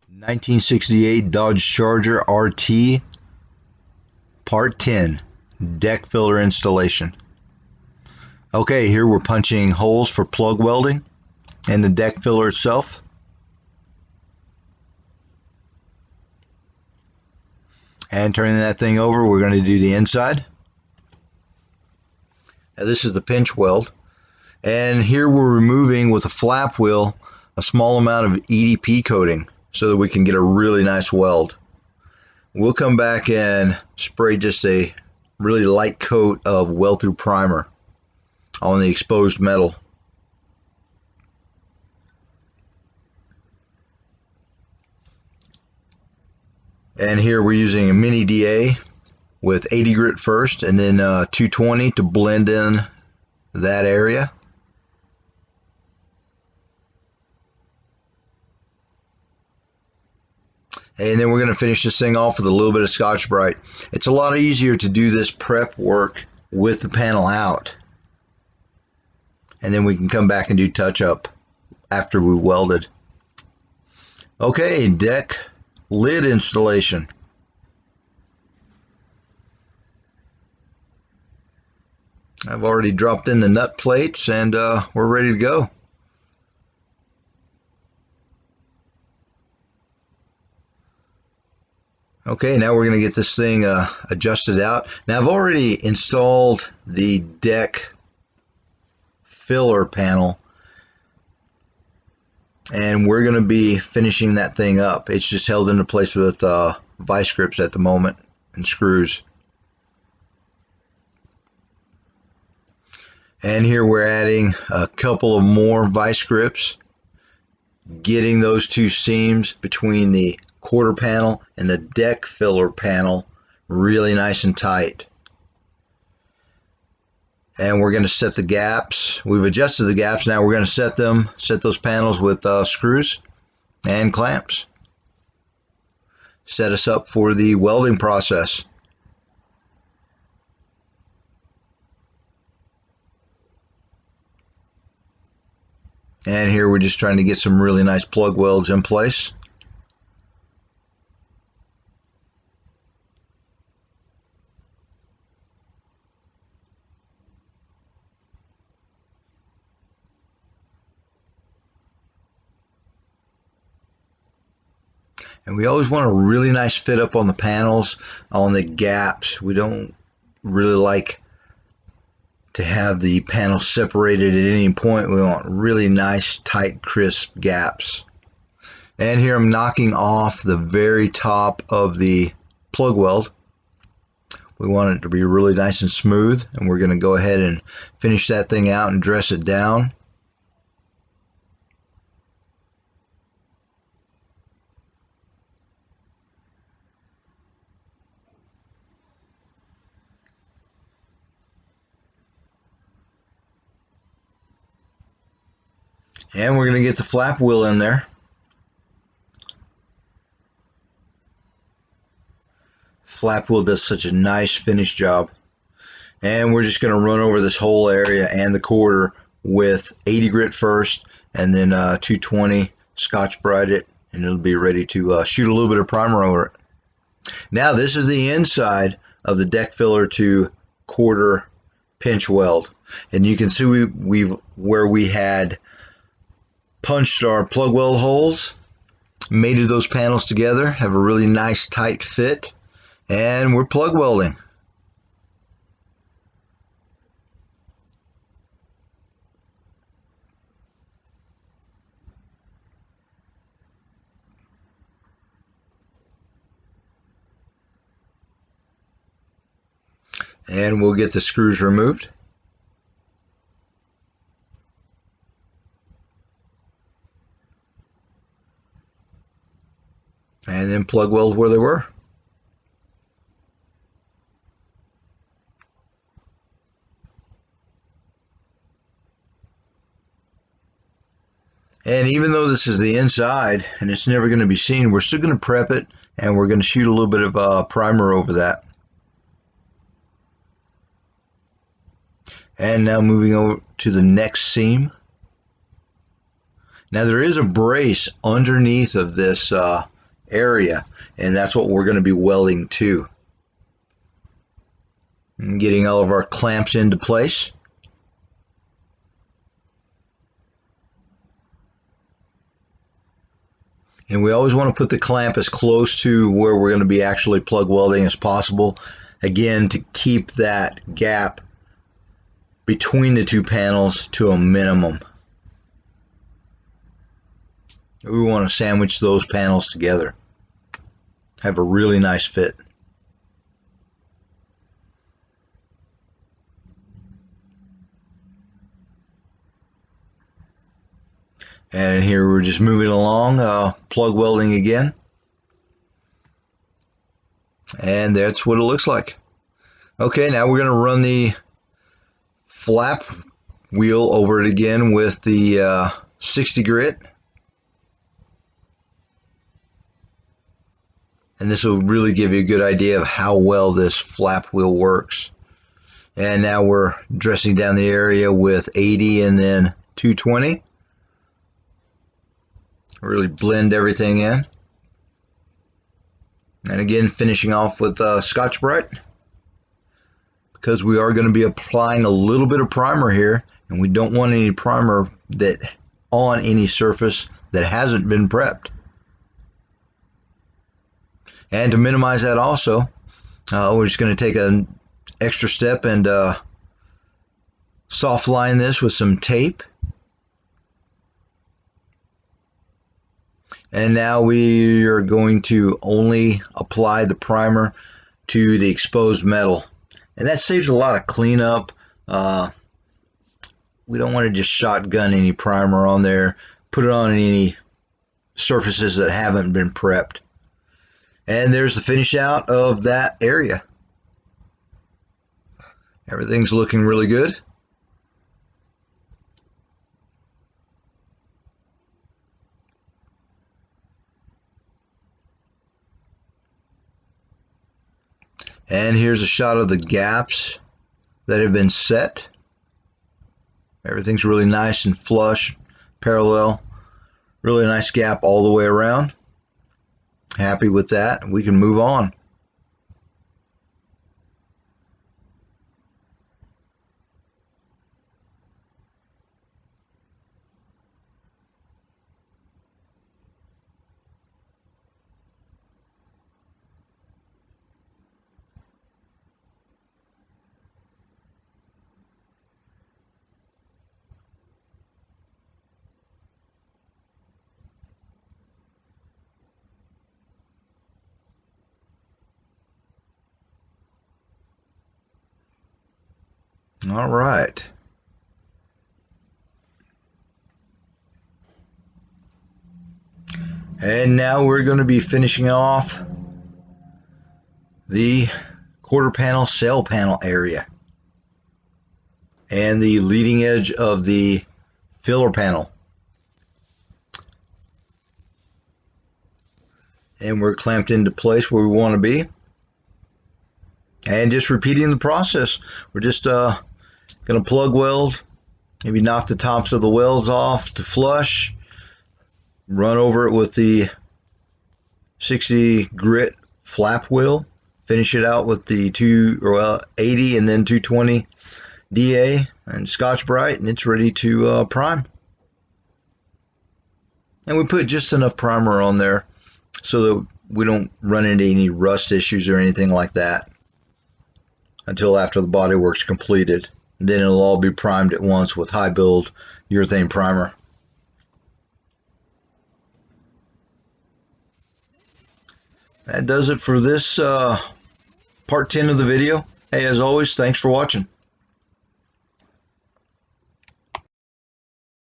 1968 Dodge Charger RT Part 10 Deck Filler Installation. Okay, here we're punching holes for plug welding and the deck filler itself. And turning that thing over, we're going to do the inside. Now this is the pinch weld. And here we're removing with a flap wheel a small amount of EDP coating so that we can get a really nice weld. We'll come back and spray just a really light coat of weld through primer on the exposed metal. And here we're using a mini DA with 80 grit first and then 220 to blend in that area. And then we're going to finish this thing off with a little bit of Scotch-Brite. It's a lot easier to do this prep work with the panel out. And then we can come back and do touch-up after we welded. Okay, deck lid installation. I've already dropped in the nut plates and we're ready to go. Okay, now we're going to get this thing adjusted out. Now I've already installed the deck filler panel and we're going to be finishing that thing up. It's just held into place with vice grips at the moment and screws. And here we're adding a couple of more vice grips, getting those two seams between the quarter panel and the deck filler panel really nice and tight. And we're going to set the gaps. We've adjusted the gaps. Now we're going to set those panels with screws and clamps. Set us up for the welding process. And here we're just trying to get some really nice plug welds in place. And we always want a really nice fit up on the panels, on the gaps. We don't really like to have the panel separated at any point. We want really nice, tight, crisp gaps. And here I'm knocking off the very top of the plug weld. We want it to be really nice and smooth, and we're going to go ahead and finish that thing out and dress it down. And we're going to get the flap wheel in there. Flap wheel does such a nice finish job. And we're just going to run over this whole area and the quarter with 80 grit first and then 220 Scotch-Brite it, and it'll be ready to shoot a little bit of primer over it. Now this is the inside of the deck filler to quarter pinch weld. And you can see where we had punched our plug weld holes, mated those panels together, have a really nice tight fit, and we're plug welding. And we'll get the screws removed. And then plug weld where they were. And even though this is the inside and it's never going to be seen, we're still going to prep it and we're going to shoot a little bit of primer over that. And now moving over to the next seam. Now there is a brace underneath of this area, and that's what we're going to be welding to. And getting all of our clamps into place. And we always want to put the clamp as close to where we're going to be actually plug welding as possible. Again, to keep that gap between the two panels to a minimum. We want to sandwich those panels together. Have a really nice fit. And here we're just moving along, plug welding again. And that's what it looks like. Okay, now we're going to run the flap wheel over it again with the 60 grit. And this will really give you a good idea of how well this flap wheel works. And now we're dressing down the area with 80 and then 220. Really blend everything in. And again, finishing off with Scotch-Brite, because we are going to be applying a little bit of primer here, and we don't want any primer that on any surface that hasn't been prepped. And to minimize that also, we're just going to take an extra step and soft line this with some tape. And now we are going to only apply the primer to the exposed metal. And that saves a lot of cleanup. We don't want to just shotgun any primer on there, put it on any surfaces that haven't been prepped. And there's the finish out of that area. Everything's looking really good. And here's a shot of the gaps that have been set. Everything's really nice and flush, parallel. Really nice gap all the way around. Happy with that. We can move on. All right. And now we're going to be finishing off the quarter panel, sail panel area and the leading edge of the filler panel. And we're clamped into place where we want to be. And just repeating the process. We're just going to plug weld, maybe knock the tops of the welds off to flush, run over it with the 60 grit flap wheel, finish it out with the 80 and then 220 DA and Scotch-Brite, and it's ready to prime. And we put just enough primer on there so that we don't run into any rust issues or anything like that until after the bodywork's completed. Then it'll all be primed at once with high build urethane primer. That does it for this part 10 of the video. Hey, as always, thanks for watching.